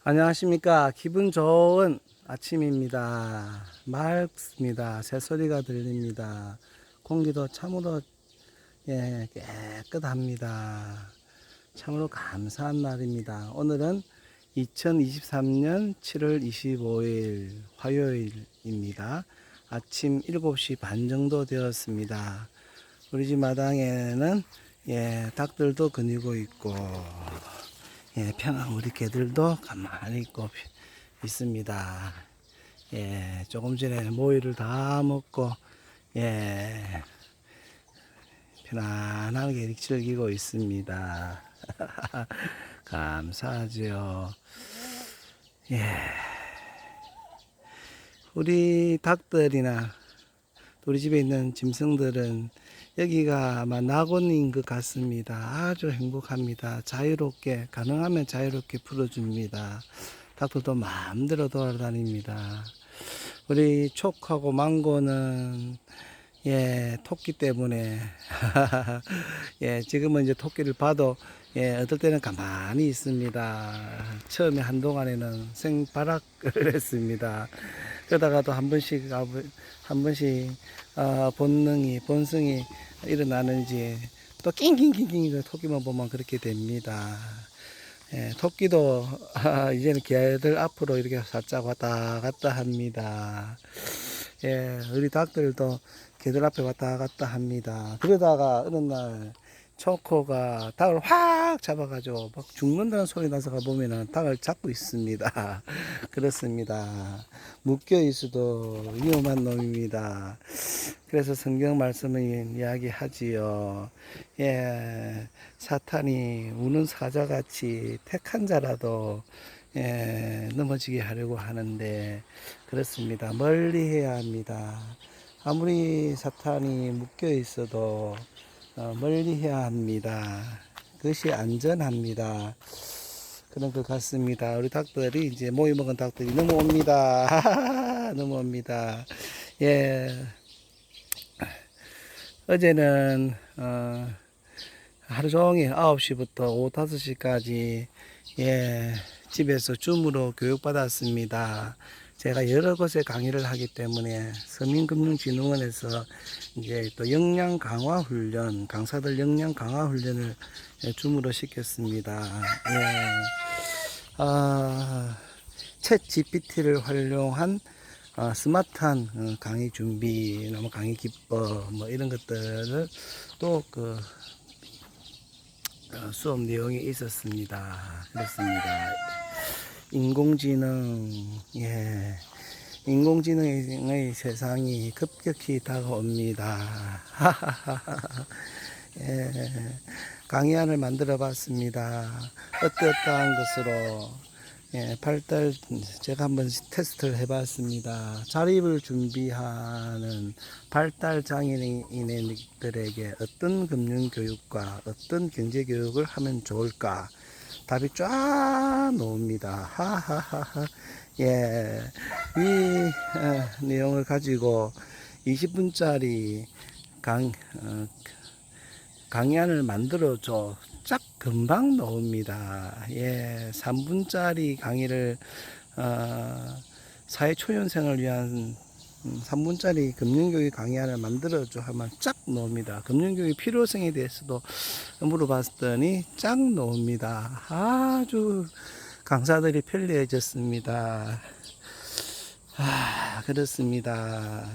안녕하십니까. 기분 좋은 아침입니다. 맑습니다. 새소리가 들립니다. 공기도 참으로 깨끗합니다. 참으로 감사한 날입니다. 오늘은 2023년 7월 25일 화요일입니다. 아침 7시 반 정도 되었습니다. 우리 집 마당에는 닭들도 거니고 있고 평안 우리 개들도 가만히 있고 있습니다. 조금 전에 모이를 다 먹고 편안하게 즐기고 있습니다. 감사하죠. 우리 닭들이나 우리 집에 있는 짐승들은 여기가 아마 낙원인 것 같습니다. 아주 행복합니다. 자유롭게, 가능하면 자유롭게 풀어줍니다. 닭들도 마음대로 돌아다닙니다. 우리 촉하고 망고는 토끼 때문에 지금은 이제 토끼를 봐도 어떨 때는 가만히 있습니다. 처음에 한동안에는 생발악을 했습니다. 그러다가도 한 번씩 본성이 일어나는지 또 낑낑낑낑 토끼만 보면 그렇게 됩니다. 토끼도 이제는 개들 앞으로 이렇게 살짝 왔다 갔다 합니다. 우리 닭들도 개들 앞에 왔다 갔다 합니다. 그러다가 어느 날 초코가 닭을 확 잡아가지고 막 죽는다는 소리 나서 가보면은 닭을 잡고 있습니다. 그렇습니다. 묶여 있어도 위험한 놈입니다. 그래서 성경 말씀은 이야기하지요. 사탄이 우는 사자같이 택한 자라도 넘어지게 하려고 하는데 그렇습니다. 멀리 해야 합니다. 아무리 사탄이 묶여 있어도 멀리 해야 합니다. 그것이 안전합니다. 그런 것 같습니다. 우리 닭들이 이제 모이 먹은 닭들이 넘어옵니다. 넘어옵니다. 어제는 하루 종일 9시부터 오후 5시까지 집에서 줌으로 교육받았습니다. 제가 여러 곳에 강의를 하기 때문에 서민금융진흥원에서 이제 또 역량 강화 훈련, 강사들 역량 강화 훈련을 줌으로 시켰습니다. 챗 GPT를 활용한 스마트한 강의 준비, 강의 기법, 뭐 이런 것들을 또 수업 내용이 있었습니다. 그렇습니다. 인공지능, 인공지능의 세상이 급격히 다가옵니다. 강의안을 만들어 봤습니다. 어떠한 것으로 제가 한번 테스트를 해봤습니다. 자립을 준비하는 발달 장애인들에게 어떤 금융교육과 어떤 경제교육을 하면 좋을까? 답이 쫙 나옵니다. 하하하하. 이 내용을 가지고 20분짜리 강의안을 만들어줘. 쫙 금방 나옵니다. 3분짜리 강의를 사회초년생을 위한 3분짜리 금융교육 강의안을 만들어줘 하면 쫙 나옵니다. 금융교육 필요성에 대해서도 물어봤더니 쫙 나옵니다. 아주 강사들이 편리해졌습니다. 그렇습니다.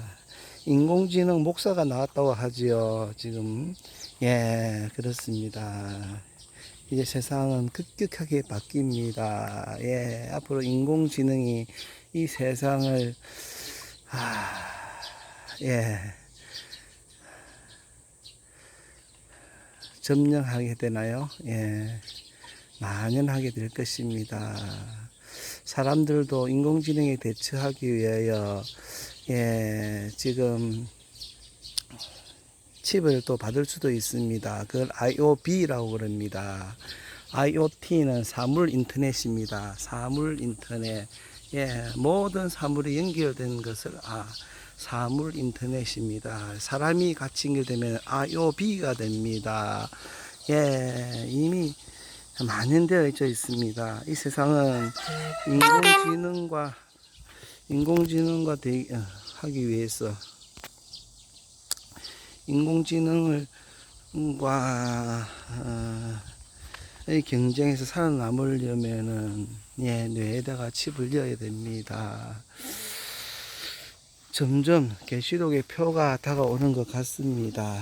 인공지능 목사가 나왔다고 하지요. 지금 그렇습니다. 이제 세상은 급격하게 바뀝니다. 앞으로 인공지능이 이 세상을 점령하게 되나요? 만연하게 될 것입니다. 사람들도 인공지능에 대처하기 위하여 지금 칩을 또 받을 수도 있습니다. 그걸 IOB라고 그럽니다. IoT는 사물 인터넷입니다. 사물 인터넷. 모든 사물이 연결된 것을 사물 인터넷입니다. 사람이 같이 연결되면 IOB가 됩니다. 이미 만연되어 있습니다. 이 세상은 인공지능과 하기 위해서 인공지능을 이 경쟁에서 살아남으려면은 뇌에다가 칩을 넣어야 됩니다. 점점 계시록의 표가 다가오는 것 같습니다.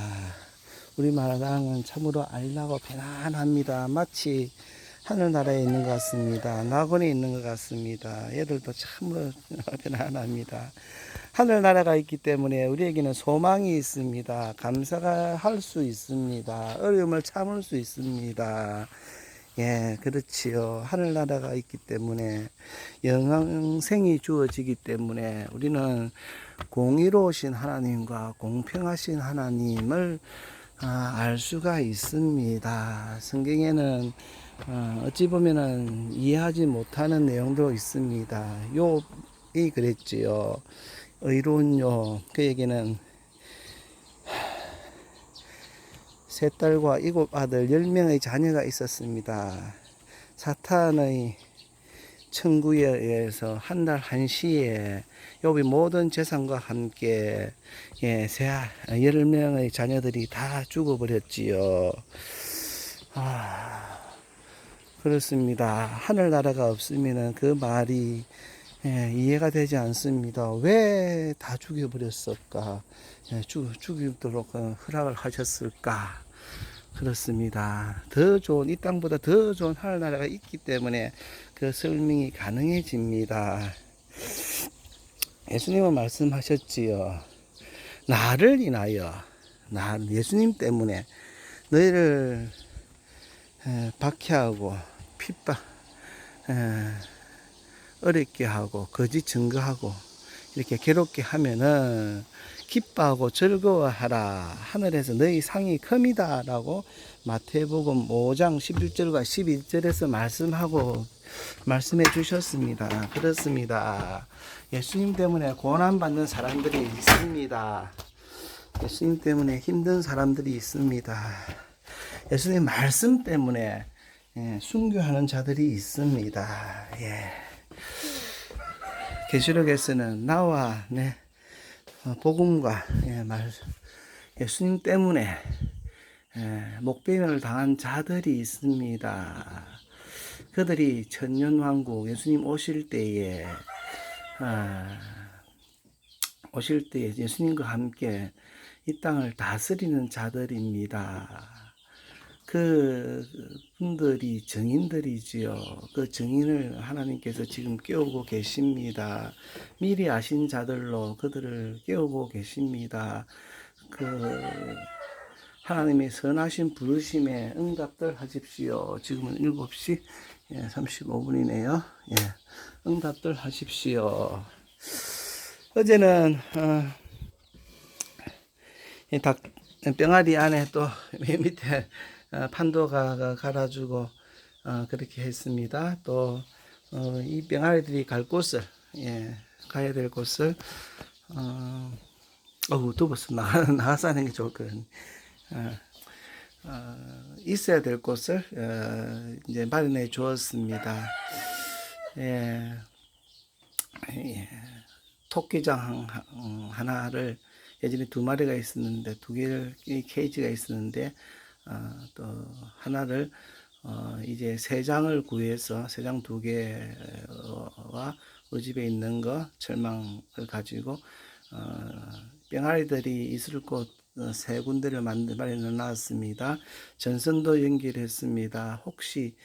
우리 마당은 참으로 안락하고 편안합니다. 마치 하늘나라에 있는 것 같습니다. 낙원에 있는 것 같습니다. 얘들도 참으로 편안합니다. 하늘나라가 있기 때문에 우리에게는 소망이 있습니다. 감사가 할 수 있습니다. 어려움을 참을 수 있습니다. 예, 그렇지요. 하늘나라가 있기 때문에 영생이 주어지기 때문에 우리는 공의로우신 하나님과 공평하신 하나님을 알 수가 있습니다. 성경에는 어찌 보면은 이해하지 못하는 내용도 있습니다. 욥이 그랬지요. 의로운 욥, 그에게는 세 딸과 일곱 아들 10명의 자녀가 있었습니다. 사탄의 청구에 의해서 한 달 한시에 욥이 모든 재산과 함께 10명의 자녀들이 다 죽어버렸지요. 그렇습니다. 하늘나라가 없으면 그 말이 이해가 되지 않습니다. 왜 다 죽여버렸을까? 죽이도록 허락을 하셨을까? 그렇습니다. 더 좋은, 이 땅보다 더 좋은 하늘나라가 있기 때문에 그 설명이 가능해집니다. 예수님은 말씀하셨지요. 나를 인하여, 예수님 때문에 너희를 박해하고 핍박, 어렵게 하고 거짓 증거하고 이렇게 괴롭게 하면은 기뻐하고 즐거워하라. 하늘에서 너희 상이 큽니다. 라고 마태복음 5장 11절과 12절에서 말씀해 주셨습니다. 그렇습니다. 예수님 때문에 고난받는 사람들이 있습니다. 예수님 때문에 힘든 사람들이 있습니다. 예수님 말씀 때문에 순교하는 자들이 있습니다. 계시록에서는 나와 복음과 예수님 때문에 목배임을 당한 자들이 있습니다. 그들이 천년왕국 예수님 오실 때에 예수님과 함께 이 땅을 다스리는 자들입니다. 그 분들이 정인들이지요. 그 정인을 하나님께서 지금 깨우고 계십니다. 미리 아신 자들로 그들을 깨우고 계십니다. 하나님의 선하신 부르심에 응답들 하십시오. 지금은 7시 35분이네요. 응답들 하십시오. 어제는 닭 병아리 안에 또 맨 밑에 판도가 갈아주고 그렇게 했습니다. 또 이 병아리들이 갈 곳을 가야 될 곳을 더워서 나가서 하는 게 좋을 거예요. 있어야 될 곳을 이제 마련해 주었습니다. 토끼장 하나를 예전에 2마리가 있었는데 2개를 케이지가 있었는데 또 하나를 이제 3장을 구해서 3장 2개와 우리 집에 있는 거 철망을 가지고 병아리들이 있을 곳 3군데를 마련해 놨습니다. 전선도 연결했습니다. 혹시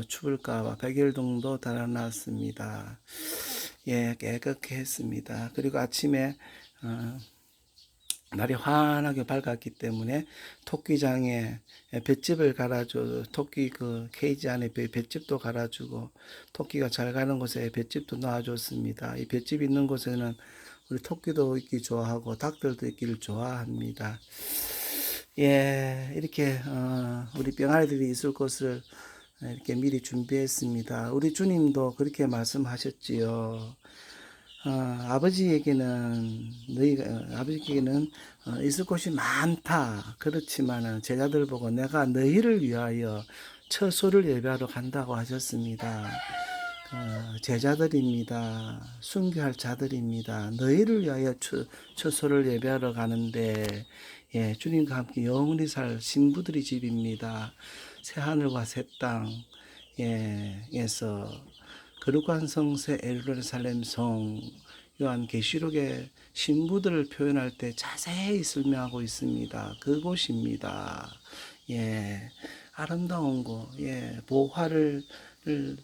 추울까봐 백열등도 달아놨습니다. 깨끗게 했습니다. 그리고 아침에 날이 환하게 밝았기 때문에 토끼장에 볏짚을 갈아줘, 토끼 그 케이지 안에 볏짚도 갈아주고 토끼가 잘 가는 곳에 볏짚도 놔줬습니다. 이 볏짚 있는 곳에는 우리 토끼도 있기 좋아하고 닭들도 있기를 좋아합니다. 이렇게 우리 병아리들이 있을 곳을 이렇게 미리 준비했습니다. 우리 주님도 그렇게 말씀하셨지요. 아버지에게는 있을 곳이 많다. 그렇지만은 제자들 보고 내가 너희를 위하여 처소를 예배하러 간다고 하셨습니다. 제자들입니다. 순교할 자들입니다. 너희를 위하여 처소를 예배하러 가는데, 예, 주님과 함께 영원히 살 신부들의 집입니다. 새 하늘과 새 땅, 예, 에서 거룩한 성새 예루살렘 성, 요한계시록의 신부들을 표현할 때 자세히 설명하고 있습니다. 그곳입니다. 예, 아름다운 곳, 예, 보화를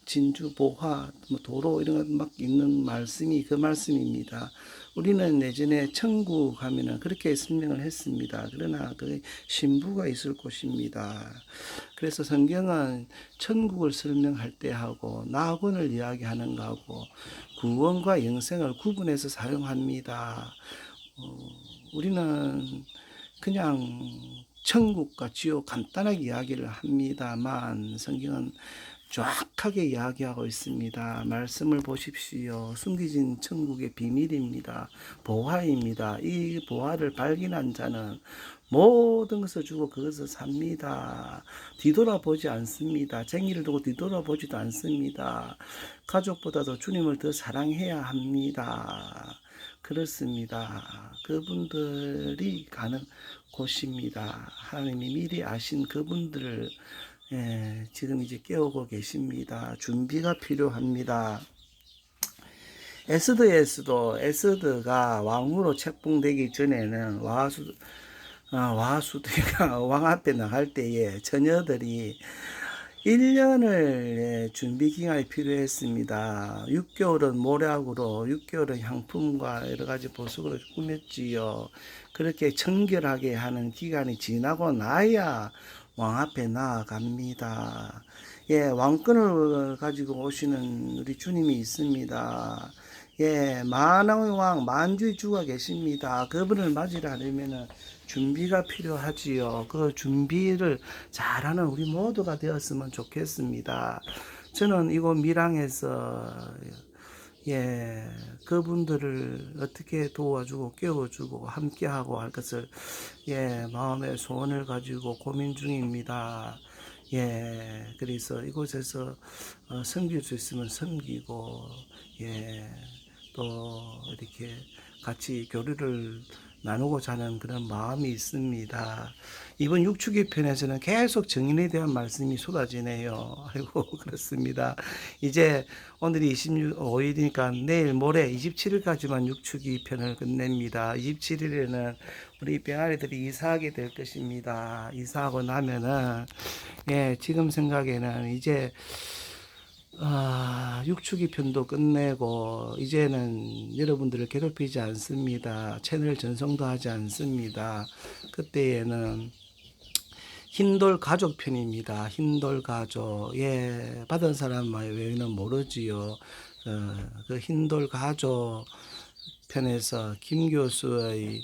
진주, 보화, 뭐 도로 이런 것 막 있는 말씀이 그 말씀입니다. 우리는 예전에 천국 하면은 그렇게 설명을 했습니다. 그러나 그 신부가 있을 곳입니다. 그래서 성경은 천국을 설명할 때 하고 낙원을 이야기하는 거하고 구원과 영생을 구분해서 사용합니다. 우리는 그냥 천국과 지옥 간단하게 이야기를 합니다만 성경은 정확하게 이야기하고 있습니다. 말씀을 보십시오. 숨겨진 천국의 비밀입니다. 보화입니다. 이 보화를 발견한 자는 모든 것을 주고 그것을 삽니다. 뒤돌아보지 않습니다. 쟁의를 두고 뒤돌아보지도 않습니다. 가족보다도 주님을 더 사랑해야 합니다. 그렇습니다. 그분들이 가는 곳입니다. 하나님이 미리 아신 그분들을 지금 이제 깨우고 계십니다. 준비가 필요합니다. 에스더가 왕으로 책봉되기 전에는 와수대가 왕 앞에 나갈 때에 처녀들이 1년을 준비 기간이 필요했습니다. 6개월은 모략으로, 6개월은 향품과 여러 가지 보석으로 꾸몄지요. 그렇게 청결하게 하는 기간이 지나고 나야 왕 앞에 나아갑니다. 예, 왕권을 가지고 오시는 우리 주님이 있습니다. 예, 만왕의 왕, 만주의 주가 계십니다. 그분을 맞이를 하려면 준비가 필요하지요. 그 준비를 잘하는 우리 모두가 되었으면 좋겠습니다. 저는 이곳 밀양에서 예, 그분들을 어떻게 도와주고 깨워주고 함께하고 할 것을 예, 마음의 소원을 가지고 고민 중입니다. 예, 그래서 이곳에서 섬길 수 있으면 섬기고 예, 또 이렇게 같이 교류를 나누고자 하는 그런 마음이 있습니다. 이번 육축이 편에서는 계속 정인에 대한 말씀이 쏟아지네요. 아이고, 그렇습니다. 이제 오늘이 25일이니까 내일 모레 27일까지만 육축이 편을 끝냅니다. 27일에는 우리 병아리들이 이사하게 될 것입니다. 이사하고 나면은, 예, 지금 생각에는 이제 육축이 편도 끝내고 이제는 여러분들을 괴롭히지 않습니다. 채널 전송도 하지 않습니다. 그때에는 흰돌 가족 편입니다. 흰돌 가족. 예, 받은 사람 외에는 모르지요. 그 흰돌 가족 편에서 김 교수의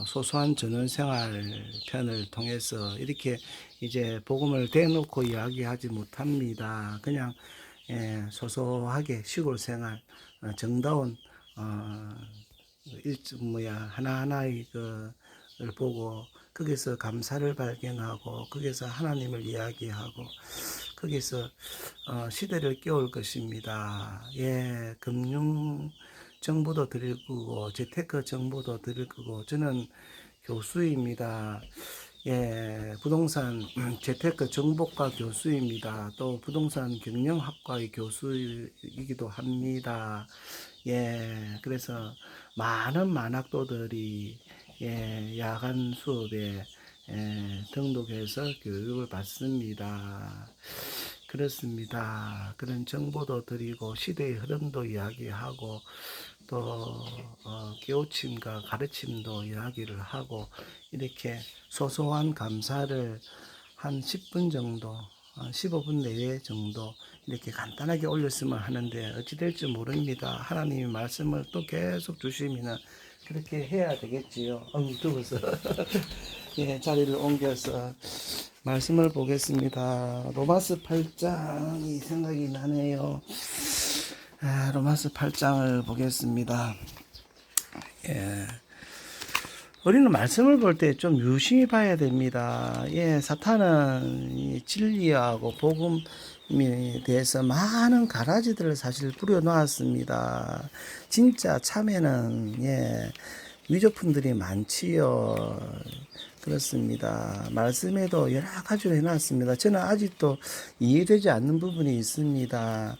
소소한 전원생활 편을 통해서 이렇게 이제 복음을 대놓고 이야기하지 못합니다. 그냥 소소하게 시골 생활, 정다운 하나하나의 그를 보고 거기서 감사를 발견하고 거기서 하나님을 이야기하고 거기서 시대를 깨울 것입니다. 예, 금융 정보도 드릴 거고 재테크 정보도 드릴 거고 저는 교수입니다. 예, 부동산 재테크 정보과 교수입니다. 또 부동산 경영학과의 교수이기도 합니다. 예, 그래서 많은 만학도들이 예, 야간 수업에 등록해서 교육을 받습니다. 그렇습니다. 그런 정보도 드리고 시대의 흐름도 이야기하고 또 깨우침과 가르침도 이야기를 하고 이렇게 소소한 감사를 한 10분 정도 15분 내외 정도 이렇게 간단하게 올렸으면 하는데 어찌 될지 모릅니다. 하나님의 말씀을 또 계속 주시면 그렇게 해야 되겠지요. 더워서 예, 자리를 옮겨서 말씀을 보겠습니다. 로마서 8장이 생각이 나네요. 로마서 8장을 보겠습니다. 예. 우리는 말씀을 볼 때 좀 유심히 봐야 됩니다. 예, 사탄은 이 진리하고 복음에 대해서 많은 가라지들을 사실 뿌려 놓았습니다. 진짜 참에는 예, 위조품들이 많지요. 그렇습니다. 말씀에도 여러 가지로 해놨습니다. 저는 아직도 이해되지 않는 부분이 있습니다.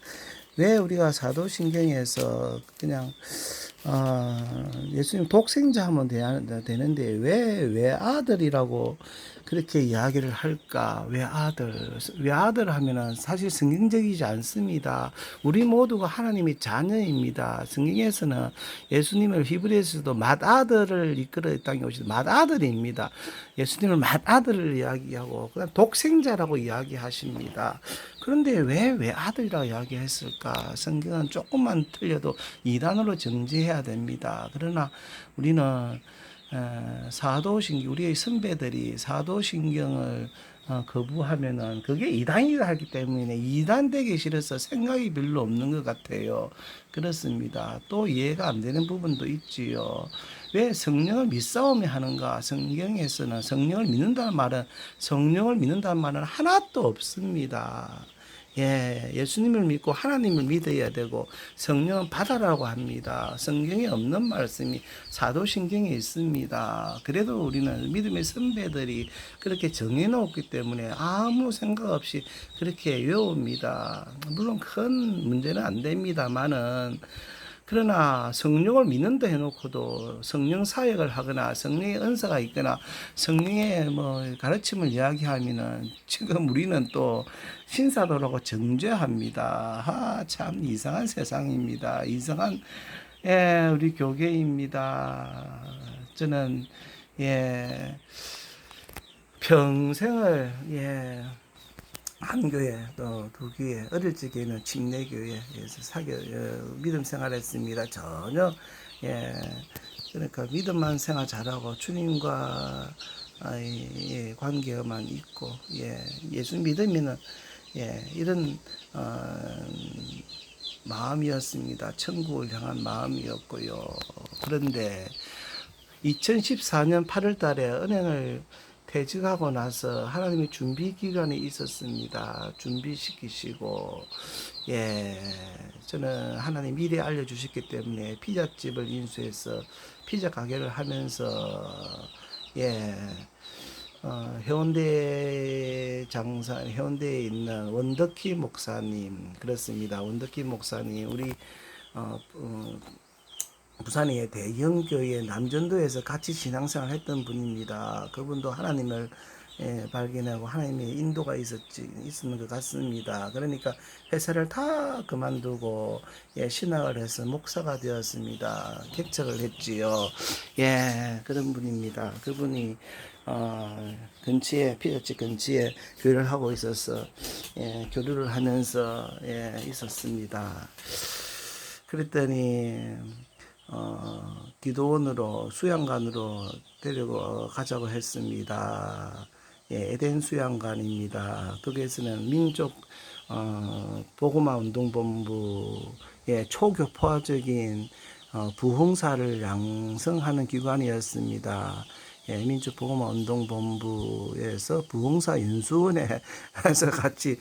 왜 우리가 사도신경에서 그냥 예수님 독생자 하면 되는데 왜 아들이라고 그렇게 이야기를 할까? 왜 아들 하면은 사실 성경적이지 않습니다. 우리 모두가 하나님의 자녀입니다. 성경에서는 예수님을 히브리에서도 맏아들을 이끌어 이 땅에 오신 맏아들입니다. 예수님을 맏아들을 이야기하고 그다음 독생자라고 이야기하십니다. 그런데 왜 아들이라고 이야기했을까? 성경은 조금만 틀려도 이단으로 정지해야 됩니다. 그러나 우리는 사도신경, 우리의 선배들이 사도신경을 거부하면은 그게 이단이라 하기 때문에 이단되기 싫어서 생각이 별로 없는 것 같아요. 그렇습니다. 또 이해가 안 되는 부분도 있지요. 왜 성령을 믿사오며 하는가? 성경에서는 성령을 믿는다는 말은 하나도 없습니다. 예, 예수님을 믿고 하나님을 믿어야 되고 성령은 받아라고 합니다. 성경에 없는 말씀이 사도신경에 있습니다. 그래도 우리는 믿음의 선배들이 그렇게 정해놓기 때문에 아무 생각 없이 그렇게 외웁니다. 물론 큰 문제는 안 됩니다만은 그러나 성령을 믿는다 해놓고도 성령 사역을 하거나 성령의 은사가 있거나 성령의 뭐 가르침을 이야기하면은 지금 우리는 또 신사도라고 정죄합니다. 참 이상한 세상입니다. 이상한 우리 교계입니다. 저는 예 평생을 한 교회 또 두 교회 어릴 적에는 침례교회에서 믿음 생활했습니다. 전혀 그러니까 믿음만 생활 잘하고 주님과 관계만 있고 예수 믿으면은 이런 마음이었습니다. 천국을 향한 마음이었고요. 그런데 2014년 8월 달에 은행을 퇴직하고 나서 하나님의 준비 기간이 있었습니다. 준비시키시고, 저는 하나님 미리 알려주셨기 때문에 피자집을 인수해서 피자 가게를 하면서, 해운대에 있는 원덕희 목사님, 그렇습니다. 원덕희 목사님, 우리, 부산의 대형교회 남전도에서 같이 신앙생활 했던 분입니다. 그분도 하나님을 발견하고 하나님의 인도가 있었는 것 같습니다. 그러니까 회사를 다 그만두고 신학을 해서 목사가 되었습니다. 개척을 했지요. 그런 분입니다. 그분이 피자집 근처에 교회를 하고 있어서 교류를 하면서 있었습니다. 그랬더니 기도원으로 수양관으로 데리고 가자고 했습니다. 에덴 수양관입니다. 거기에서는 민족 복음화 운동본부 초교포화적인 부흥사를 양성하는 기관이었습니다. 민족 복음화 운동본부에서 부흥사 연수원에서 같이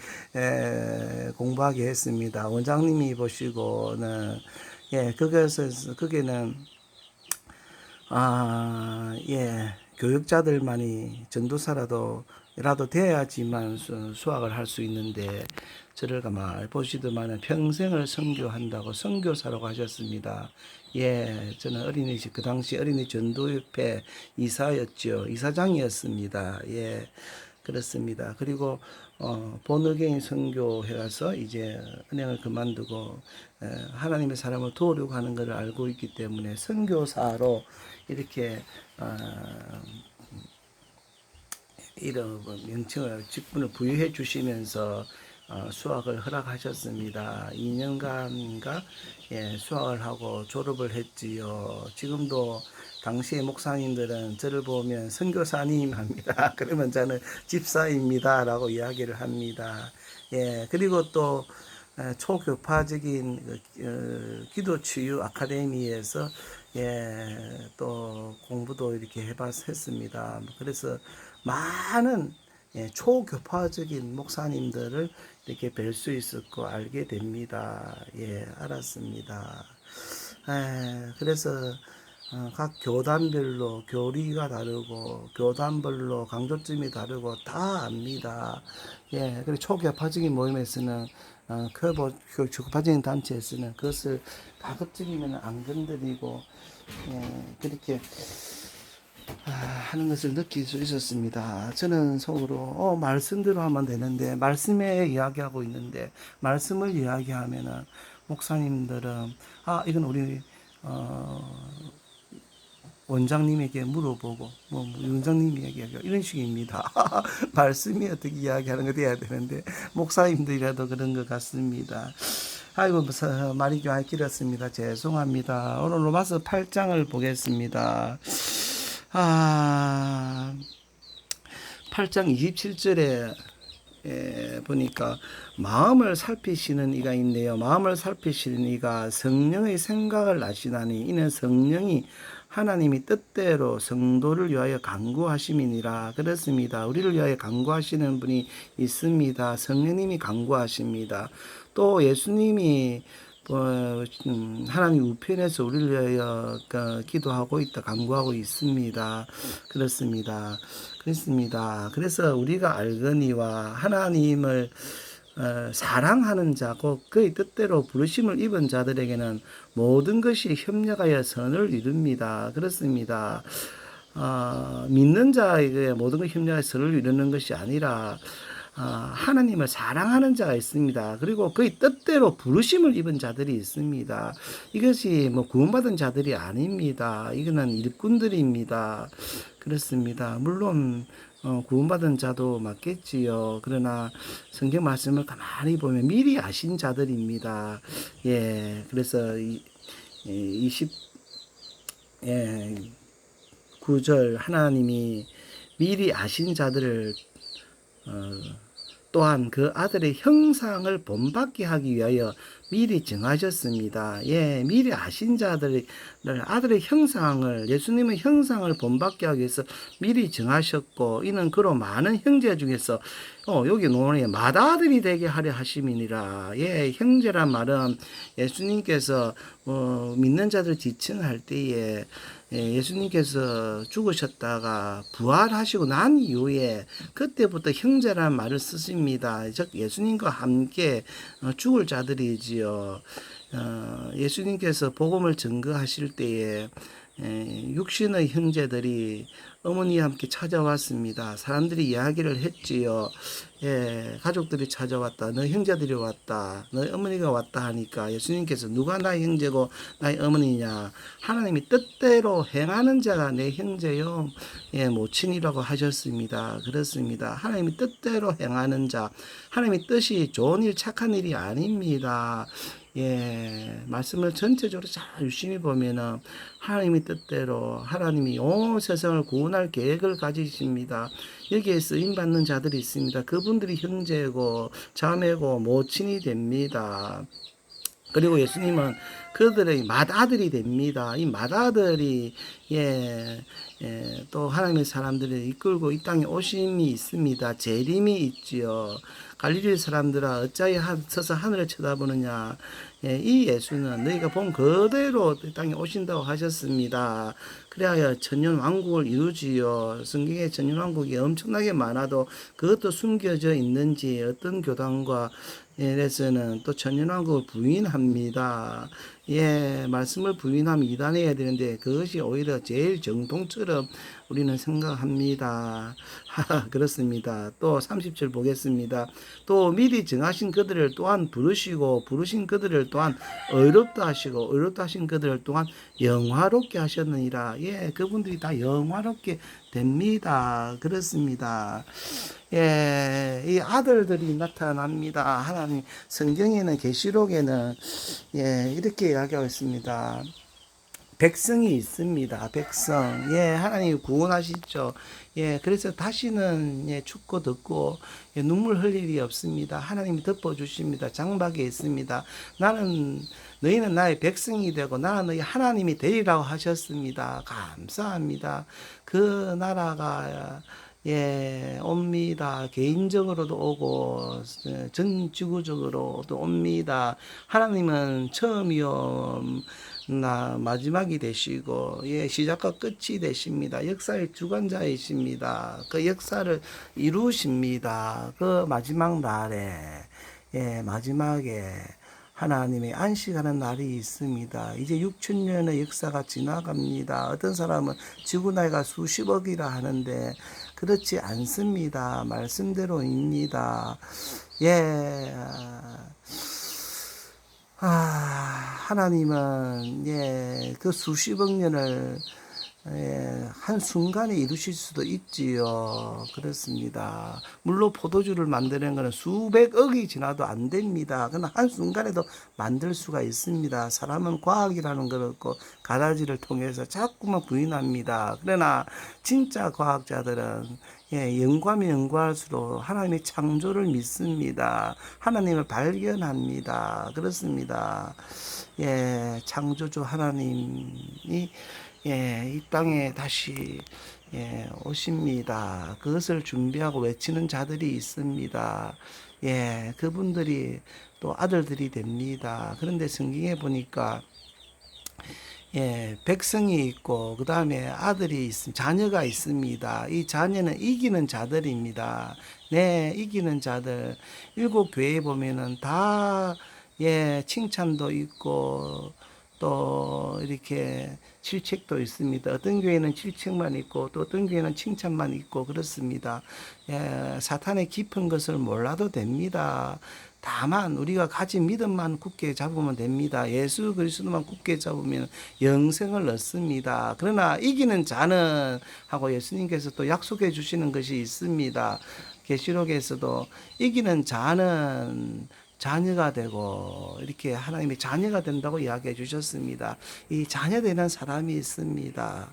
공부하게 했습니다. 원장님이 보시고는 거기는, 교육자들만이 전도사라도 돼야지만 수학을 할 수 있는데, 저를 가만히 보시더만은 평생을 선교한다고 선교사라고 하셨습니다. 저는 그 당시 어린이 전도협회 이사장이었습니다. 그렇습니다. 그리고 본어게인 선교해 가서 이제 은행을 그만두고 하나님의 사람을 도우려고 하는 것을 알고 있기 때문에 선교사로 이렇게 이런 명칭을 직분을 부여해 주시면서 수학을 허락하셨습니다. 2년간인가 수학을 하고 졸업을 했지요. 지금도 당시의 목사님들은 저를 보면 선교사님 합니다. 그러면 저는 집사입니다 라고 이야기를 합니다. 그리고 또 초교파적인 기도치유 아카데미에서 또 공부도 이렇게 했습니다. 그래서 많은 초교파적인 목사님들을 이렇게 뵐 수 있었고 알게 됩니다. 알았습니다. 그래서 각 교단별로 교리가 다르고 교단별로 강조점이 다르고 다 압니다. 그리고 초교파적인 모임에서는 초교파적인 단체에서는 그것을 가급적이면 안 건드리고 그렇게 하는 것을 느낄 수 있었습니다. 저는 속으로 말씀대로 하면 되는데 말씀에 이야기하고 있는데 말씀을 이야기하면은 목사님들은 이건 우리 원장님에게 물어보고 원장님이 얘기하고 이런 식입니다. 말씀이 어떻게 이야기하는 거 돼야 되는데 목사님들이라도 그런 것 같습니다. 아이고 말이 좀 길었습니다. 죄송합니다. 오늘 로마서 8장을 보겠습니다. 8장 27절에 보니까 마음을 살피시는 이가 있네요. 마음을 살피시는 이가 성령의 생각을 아시나니 이는 성령이 하나님이 뜻대로 성도를 위하여 간구하심이니라. 그렇습니다. 우리를 위하여 간구하시는 분이 있습니다. 성령님이 간구하십니다. 또 예수님이 하나님 우편에서 우리를 위하여 기도하고 있다, 간구하고 있습니다. 그렇습니다. 그래서 우리가 알거니와 하나님을 사랑하는 자고 그의 뜻대로 부르심을 입은 자들에게는 모든 것이 협력하여 선을 이룹니다. 그렇습니다. 믿는 자에게 모든 것이 협력하여 선을 이루는 것이 아니라 하나님을 사랑하는 자가 있습니다. 그리고 그의 뜻대로 부르심을 입은 자들이 있습니다. 이것이 구원받은 자들이 아닙니다. 이거는 일꾼들입니다. 그렇습니다. 물론 구원받은 자도 맞겠지요. 그러나 성경 말씀을 가만히 보면 미리 아신 자들입니다. 그래서 9절 하나님이 미리 아신 자들을 또한 그 아들의 형상을 본받게 하기 위하여 미리 정하셨습니다. 미리 아신 자들의 아들의 형상을 예수님의 형상을 본받게 하기 위해서 미리 정하셨고 이는 그로 많은 형제 중에서 여기 노원에 맏아들이 되게 하려 하심이니라. 형제란 말은 예수님께서 믿는 자들 지칭할 때에 예수님께서 죽으셨다가 부활하시고 난 이후에 그때부터 형제란 말을 쓰십니다. 즉 예수님과 함께 죽을 자들이지요. 예수님께서 복음을 증거하실 때에 육신의 형제들이 어머니와 함께 찾아왔습니다. 사람들이 이야기를 했지요. 가족들이 찾아왔다. 너희 형제들이 왔다. 너희 어머니가 왔다 하니까 예수님께서 누가 나의 형제고 나의 어머니냐. 하나님이 뜻대로 행하는 자가 내 형제요. 모친이라고 하셨습니다. 그렇습니다. 하나님이 뜻대로 행하는 자. 하나님의 뜻이 좋은 일, 착한 일이 아닙니다. 말씀을 전체적으로 잘 유심히 보면은 하나님의 뜻대로 하나님이 온 세상을 구원할 계획을 가지십니다. 여기에 쓰임받는 자들이 있습니다. 그분들이 형제고 자매고 모친이 됩니다. 그리고 예수님은 그들의 맏아들이 됩니다. 이 맏아들이 또 하나님의 사람들을 이끌고 이 땅에 오심이 있습니다. 재림이 있지요. 갈릴리 사람들아 어찌하여 서서 하늘을 쳐다보느냐. 이 예수는 너희가 본 그대로 이 땅에 오신다고 하셨습니다. 그래야 천년 왕국을 이루지요. 성경에 천년 왕국이 엄청나게 많아도 그것도 숨겨져 있는지 어떤 교단과 에서는 또 천년왕국을 부인합니다. 말씀을 부인하면 이단해야 되는데 그것이 오히려 제일 정통처럼 우리는 생각합니다. 그렇습니다. 또 30절 보겠습니다. 또 미리 정하신 그들을 또한 부르시고 부르신 그들을 또한 의롭다 하시고 의롭다 하신 그들을 또한 영화롭게 하셨느니라. 그분들이 다 영화롭게 됩니다. 그렇습니다. 이 아들들이 나타납니다. 하나님 성경에는 계시록에는 이렇게 이야기하고 있습니다. 백성이 있습니다. 백성. 예, 하나님 구원하시죠. 예, 그래서 다시는 예, 춥고 덥고 예, 눈물 흘릴 일이 없습니다. 하나님이 덮어주십니다. 장막에 있습니다. 나는 너희는 나의 백성이 되고 나는 너희 하나님이 되리라고 하셨습니다. 감사합니다. 그 나라가 예, 옵니다. 개인적으로도 오고 전 지구적으로도 옵니다. 하나님은 처음이요 마지막이 되시고 예, 시작과 끝이 되십니다. 역사의 주관자이십니다. 그 역사를 이루십니다. 그 마지막 날에 예, 마지막에 하나님의 안식하는 날이 있습니다. 이제 6천년의 역사가 지나갑니다. 어떤 사람은 지구 나이가 수십억이라 하는데 그렇지 않습니다. 말씀대로입니다. 예. 하나님은 예, 그 수십억 년을 예, 한 순간에 이루실 수도 있지요. 그렇습니다. 물론 포도주를 만드는 것은 수백억이 지나도 안 됩니다. 그러나 한 순간에도 만들 수가 있습니다. 사람은 과학이라는 걸 얻고 가라지를 통해서 자꾸만 부인합니다. 그러나 진짜 과학자들은 예, 연구하면 연구할수록 하나님의 창조를 믿습니다. 하나님을 발견합니다. 그렇습니다. 예, 창조주 하나님이 예, 이 땅에 다시 예, 오십니다. 그것을 준비하고 외치는 자들이 있습니다. 예, 그분들이 또 아들들이 됩니다. 그런데 성경에 보니까 예, 백성이 있고 그 다음에 아들이 자녀가 있습니다. 이 자녀는 이기는 자들입니다. 네, 이기는 자들. 일곱 교회에 보면은 다 예, 칭찬도 있고 또 이렇게 칠책도 있습니다. 어떤 교회는 칠책만 있고 또 어떤 교회는 칭찬만 있고 그렇습니다. 예, 사탄의 깊은 것을 몰라도 됩니다. 다만 우리가 가진 믿음만 굳게 잡으면 됩니다. 예수 그리스도만 굳게 잡으면 영생을 얻습니다. 그러나 이기는 자는 하고 예수님께서 또 약속해 주시는 것이 있습니다. 계시록에서도 이기는 자는 자녀가 되고 이렇게 하나님의 자녀가 된다고 이야기해 주셨습니다. 이 자녀 되는 사람이 있습니다.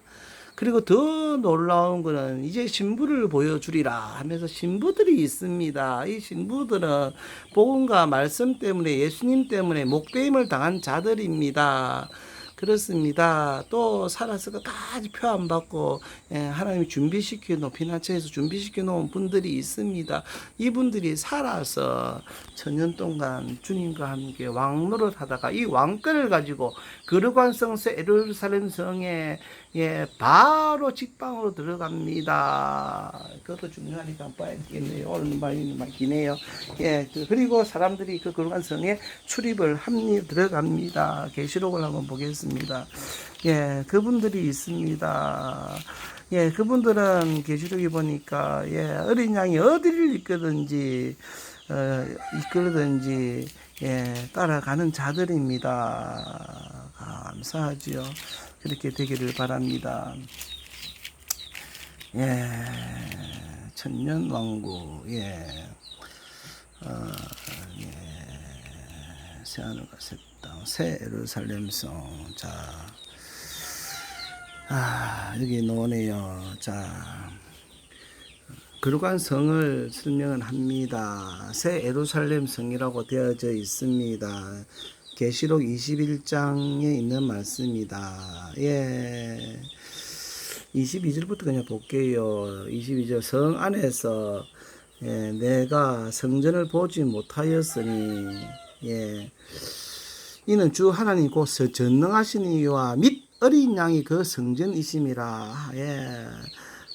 그리고 더 놀라운 거는 이제 신부를 보여주리라 하면서 신부들이 있습니다. 이 신부들은 복음과 말씀 때문에 예수님 때문에 목배임을 당한 자들입니다. 그렇습니다. 또 살아서 끝까지 표 안 받고 하나님이 준비시켜 놓은 피난처에서 준비시켜 놓은 분들이 있습니다. 이분들이 살아서 천년 동안 주님과 함께 왕노릇 하다가 이 왕권을 가지고 거룩한 성서 예루살렘 성에 예, 바로 직방으로 들어갑니다. 그것도 중요하니까 봐야 되겠네요. 오늘 많이 기네요. 예, 그리고 사람들이 그 거룩한 성에 출입을 들어갑니다. 계시록을 한번 보겠습니다. 예, 그분들이 있습니다. 예, 그분들은 계시록에 보니까 예, 어린 양이 어디를 이끌든지 예, 따라가는 자들입니다. 감사하지요. 그렇게 되기를 바랍니다. 예, 천년왕국, 예, 예, 새하늘과 새 땅, 새 예루살렘성. 자, 여기 나오네요. 자, 거룩한 성을 설명을 합니다. 새 예루살렘 성이라고 되어져 있습니다. 계시록 21장에 있는 말씀이다. 예. 22절부터 그냥 볼게요. 22절 성 안에서 예, 내가 성전을 보지 못하였으니 예. 이는 주 하나님 곧 전능하신 이와 및 어린 양이 그 성전이심이라. 예.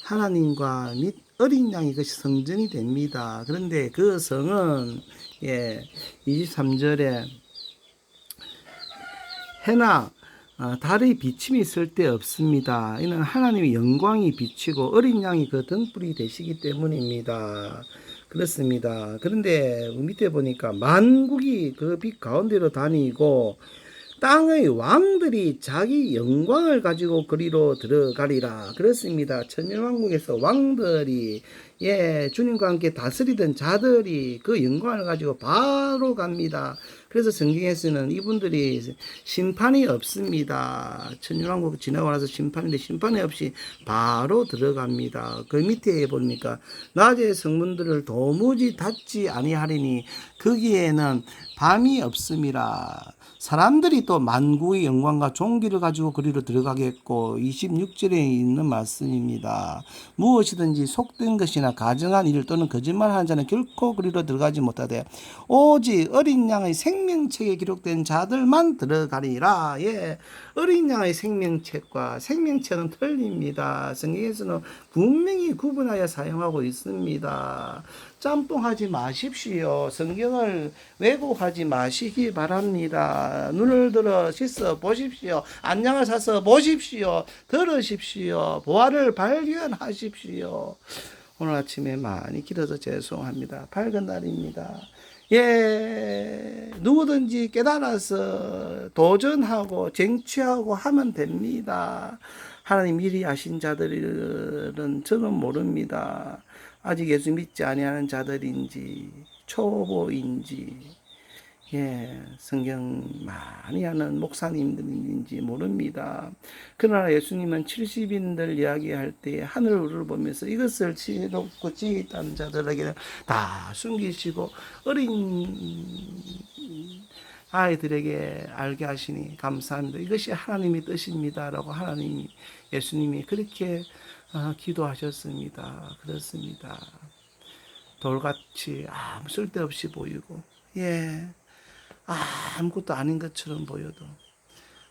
하나님과 및 어린 양이 그 성전이 됩니다. 그런데 그 성은 예, 23절에 해나 달의 비침이 쓸데 없습니다. 이는 하나님의 영광이 비치고 어린 양이 그 등불이 되시기 때문입니다. 그렇습니다. 그런데 밑에 보니까 만국이 그 빛 가운데로 다니고 땅의 왕들이 자기 영광을 가지고 그리로 들어가리라. 그렇습니다. 천년왕국에서 왕들이 예, 주님과 함께 다스리던 자들이 그 영광을 가지고 바로 갑니다. 그래서 성경에서는 이분들이 심판이 없습니다. 천년왕국 지나고 나서 심판인데 심판이 없이 바로 들어갑니다. 그 밑에 보니까 낮에 성문들을 도무지 닫지 아니하리니 거기에는 밤이 없음이라. 사람들이 또 만구의 영광과 존귀를 가지고 그리로 들어가겠고 26절에 있는 말씀입니다. 무엇이든지 속된 것이나 가정한 일 또는 거짓말하는 자는 결코 그리로 들어가지 못하되 오직 어린 양의 생명책에 기록된 자들만 들어가리라. 예, 어린 양의 생명책과 생명책은 틀립니다. 성경에서는 분명히 구분하여 사용하고 있습니다. 짬뽕하지 마십시오. 성경을 왜곡하지 마시기 바랍니다. 눈을 들어 씻어 보십시오. 안녕을 사서 보십시오. 들으십시오. 보화를 발견하십시오. 오늘 아침에 많이 길어서 죄송합니다. 밝은 날입니다. 예, 누구든지 깨달아서 도전하고 쟁취하고 하면 됩니다. 하나님 미리 아신 자들은 저는 모릅니다. 아직 예수 믿지 아니하는 자들인지 초보인지 예, 성경 많이 하는 목사님들인지 모릅니다. 그러나 예수님은 70인들 이야기할 때 하늘을 보면서 이것을 지혜롭고 지혜 있다는 자들에게는 다 숨기시고 어린 아이들에게 알게 하시니 감사합니다. 이것이 하나님의 뜻입니다라고 하나님이 예수님이 그렇게 기도하셨습니다. 그렇습니다. 돌같이 아무 쓸데없이 보이고 예, 아무것도 아닌 것처럼 보여도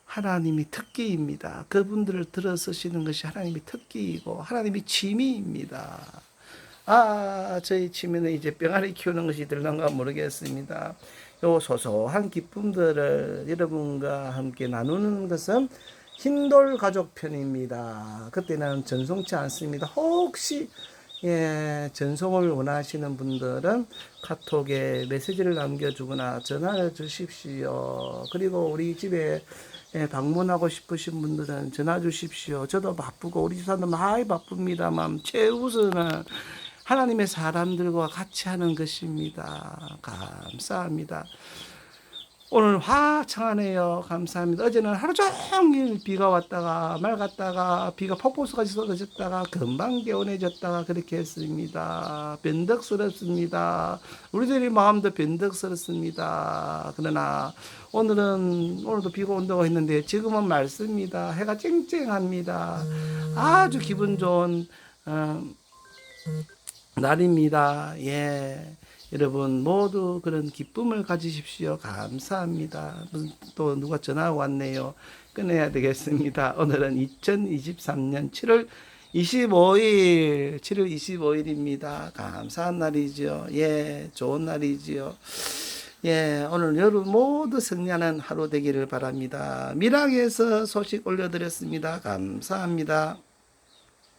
하나님이 특기입니다. 그분들을 들어 쓰시는 것이 하나님의 특기이고 하나님의 취미입니다. 저희 취미는 이제 병아리 키우는 것이 들런가 모르겠습니다. 요 소소한 기쁨들을 여러분과 함께 나누는 것은 흰돌 가족 편입니다. 그때는 전송치 않습니다. 혹시 예, 전송을 원하시는 분들은 카톡에 메시지를 남겨주거나 전화를 주십시오. 그리고 우리 집에 방문하고 싶으신 분들은 전화 주십시오. 저도 바쁘고 우리 집사람도 많이 바쁩니다만 최우선은 하나님의 사람들과 같이 하는 것입니다. 감사합니다. 오늘 화창하네요. 감사합니다. 어제는 하루 종일 비가 왔다가 맑았다가 비가 폭포수까지 쏟아졌다가 금방 개운해졌다가 그렇게 했습니다. 변덕스럽습니다. 우리들의 마음도 변덕스럽습니다. 그러나 오늘도 비가 온다고 했는데 지금은 맑습니다. 해가 쨍쨍합니다. 아주 기분 좋은 날입니다. 예. 여러분 모두 그런 기쁨을 가지십시오. 감사합니다. 또 누가 전화 왔네요. 끊어야 되겠습니다. 오늘은 2023년 7월 25일입니다. 감사한 날이죠. 예, 좋은 날이지요. 예, 오늘 여러분 모두 승리하는 하루 되기를 바랍니다. 미락에서 소식 올려드렸습니다. 감사합니다.